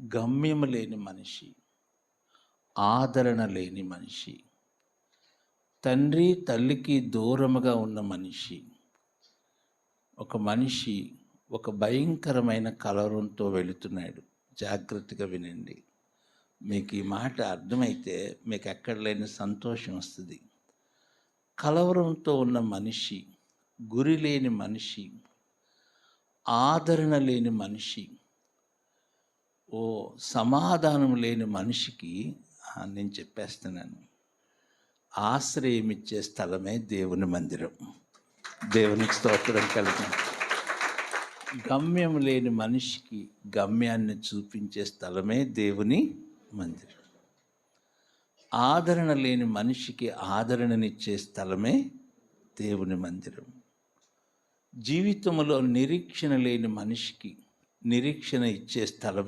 గమ్యము లేని మనిషి, ఆదరణ లేని మనిషి, తండ్రి తల్లికి దూరముగా ఉన్న మనిషి. ఒక మనిషి ఒక భయంకరమైన కలవరంతో వెళుతున్నాడు. జాగ్రత్తగా వినండి. మీకు ఈ మాట అర్థమైతే మీకు ఎక్కడ లేని సంతోషం వస్తుంది. కలవరంతో ఉన్న మనిషి, గురి లేని మనిషి, ఆదరణ లేని మనిషి, సమాధానం లేని మనిషికి నేను చెప్పేస్తున్నాను, ఆశ్రయం ఇచ్చే స్థలమే దేవుని మందిరం. దేవునికి స్తోత్రం కలుగును. గమ్యం లేని మనిషికి గమ్యాన్ని చూపించే స్థలమే దేవుని మందిరం. ఆదరణ లేని మనిషికి ఆదరణనిచ్చే స్థలమే దేవుని మందిరం. జీవితంలో నిరీక్షణ లేని మనిషికి నిరీక్షణ ఇచ్చే స్థలం